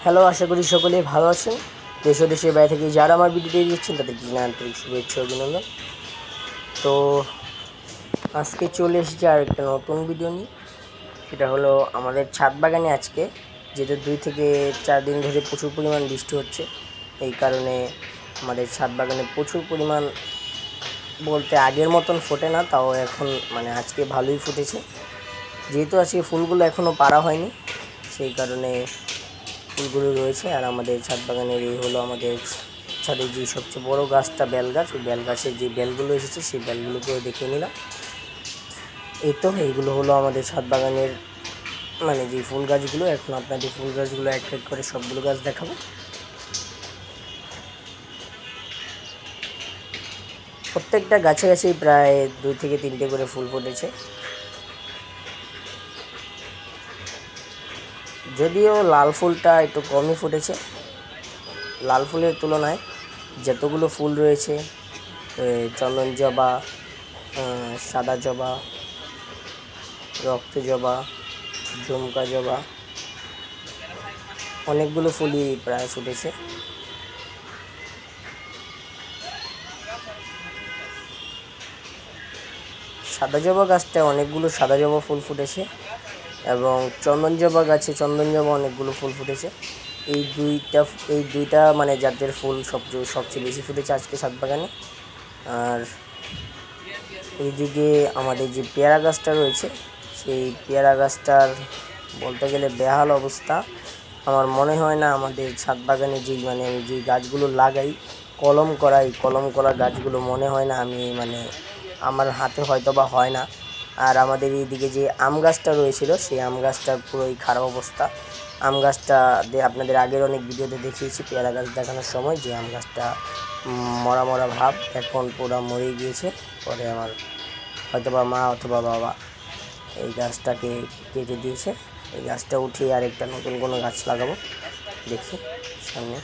Hello, আশা করি সকলেই ভালো আছেন। দেশ ও দেশের বাইরে থেকে যারা আমার ভিডিওটি দেখছেন তাদেরকে জানাই আন্তরিক শুভেচ্ছা ও অভিনন্দন। তো আজকে চলে এসেছি আর একটা নতুন ভিডিও নিয়ে। সেটা হলো আমাদের ছাদ বাগানে আজকে যেটা 2 থেকে 4 দিন ধরে প্রচুর পরিমাণ বৃষ্টি হচ্ছে, এই কারণে আমাদের ছাদ বাগানে প্রচুর পরিমাণ বলতে আগের মতন ফোটে না, তাও এখন মানে আজকে ভালোই ফুটেছে। যেহেতু আজকে ফুলগুলো এখনও পাড়া হয়নি, সেই কারণে ফুলগুলো রয়েছে। আর আমাদের ছাদ বাগানের এই হলো আমাদের ছাদের যে সবচেয়ে বড় গাছটা বেল গাছ, ওই বেল গাছের যে বেলগুলো এসেছে সেই বেলগুলোকেও দেখিয়ে নিলাম। এই তো এইগুলো হলো আমাদের ছাদ বাগানের মানে যে ফুল গাছগুলো। এখন আপনাদের ফুল গাছগুলো এক এক করে সবগুলো গাছ দেখাবো। প্রত্যেকটা গাছে গাছেই প্রায় 2 থেকে 3টে করে ফুল ফুটেছে, যদিও লাল ফুলটা একটু কমই ফুটেছে। লাল ফুলের তুলনায় যতগুলো ফুল রয়েছে, চন্দন জবা, সাদা জবা, রক্ত জবা, ঝুমকা জবা, অনেকগুলো ফুলই প্রায় ফুটেছে। সাদা জবা গাছটায় অনেকগুলো সাদা জবা ফুল ফুটেছে এবং চন্দন জবা গাছে চন্দন জবা অনেকগুলো ফুল ফুটেছে। এই দুইটা মানে জাতের ফুল সবচেয়ে বেশি ফুটেছে আজকে ছাদ বাগানে। আর এইদিকে আমাদের যে পেয়ারা গাছটা রয়েছে, সেই পেয়ারা গাছটার বলতে গেলে বেহাল অবস্থা। আমার মনে হয় না আমাদের ছাদ বাগানে যেই মানে আমি যেই গাছগুলো লাগাই কলম করা গাছগুলো মনে হয় না আমি মানে আমার হাতে হয়তো বা হয় না। আর আমাদের এইদিকে যে আম গাছটা রয়েছিল সেই আম গাছটার পুরোই খারাপ অবস্থা। আম গাছটা আপনাদের আগের অনেক ভিডিওতে দেখিয়েছি পেয়ারা গাছ দেখানোর সময়, যে আম গাছটা মরা ভাব, এখন পুরো মরে গিয়েছে। পরে আমার হয়তোবা মা অথবা বাবা এই গাছটাকে কেটে দিয়েছে। এই গাছটা উঠিয়ে আরেকটা নতুন কোনো গাছ লাগাবো, দেখি সামনে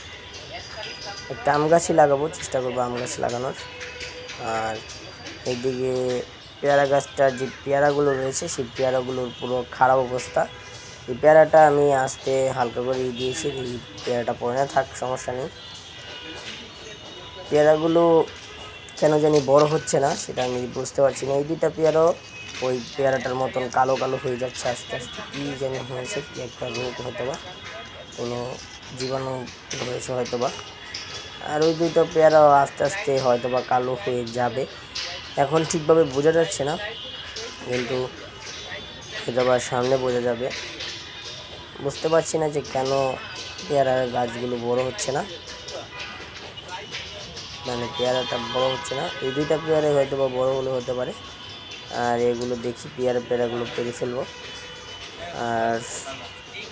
একটা আম গাছই লাগাবো, চেষ্টা করবো আম গাছ লাগানোর। আর এইদিকে পেয়ারা গাছটার যে পেয়ারাগুলো রয়েছে সেই পেয়ারাগুলোর পুরো খারাপ অবস্থা। এই পেয়ারাটা আমি আস্তে হালকা করে দিয়েছি, এই পেয়ারাটা পড়ে না থাক, সমস্যা নেই। পেয়ারাগুলো কেন জানি বড় হচ্ছে না সেটা আমি বুঝতে পারছি না। এই দুইটা পেয়ারাও ওই পেয়ারাটার মতন কালো হয়ে যাচ্ছে আস্তে আস্তে। কী জানি হয়েছে, কি একটা রোগ হয়তো বা, কোনো জীবাণু হয়েছে হয়তো বা। আর ওই দুইটা পেয়ারাও আস্তে আস্তে হয়তো বা কালো হয়ে যাবে, এখন ঠিকভাবে বোঝা যাচ্ছে না, কিন্তু হয়তো বা সামনে বোঝা যাবে। বুঝতে পারছি না যে কেন পেয়ারার গাছগুলো বড় হচ্ছে না, মানে পেয়ারাটা বড় হচ্ছে না। এই দুইটা পেয়ারাই হয়তো বা বড় হলে হতে পারে। আর এগুলো দেখি পেয়ারাগুলো পেরে ফেলবো। আর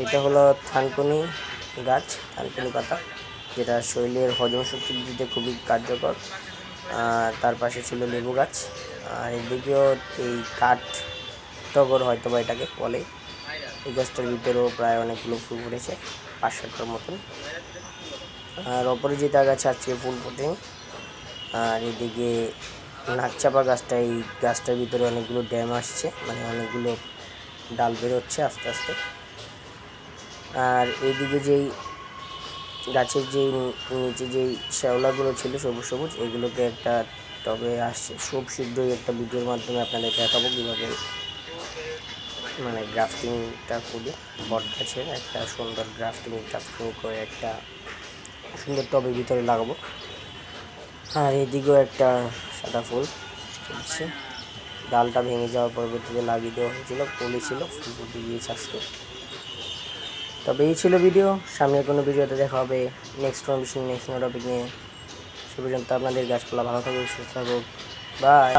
এটা হলো থানকুনি গাছ, থানকুনি পাতা, যেটা শরীরের হজম শক্তি বৃদ্ধিতে খুবই কার্যকর। আর তার পাশে ছিল লেবু গাছ। আর এদিকেও এই কাঠ টগর হয়তো বা এটাকে বলে। এই গাছটার ভিতরেও প্রায় অনেকগুলো ফুল ফুটেছে, 5-7টার মতন। আর অপরাজিতা গাছে আজকে ফুল ফোটে। আর এদিকে নাকচাপা গাছটা, এই গাছটার ভিতরে অনেকগুলো ড্যাম আসছে, মানে অনেকগুলো ডাল বেরোচ্ছে আস্তে আস্তে। আর এইদিকে যেই গাছের যেই নিচে যেই শ্যাওলাগুলো ছিল সবুজ, এগুলোকে একটা টবে আসছে। খুব শীঘ্রই একটা ভিডিওর মাধ্যমে আপনাদের দেখাবো কীভাবে মানে গ্রাফটিংটা করি বট গাছের একটা সুন্দর গ্রাফটিং করে একটা সুন্দর টবের ভিতরে লাগাবো। আর এদিকেও একটা সাদা ফুল ফুটছে, ডালটা ভেঙে যাওয়ার পরবর্তীতে লাগিয়ে দেওয়া হয়েছিল, ফুলই ছিল, ফুল ফুটে গিয়েছে আজকে। তবে এই ছিল ভিডিও, সামনের কোনো ভিডিওতে দেখা হবে নেক্সট কোনো টপিক নিয়ে। সে পর্যন্ত আপনাদের গাছপালা ভালো থাকুক, সুস্থ থাকুক, বাই।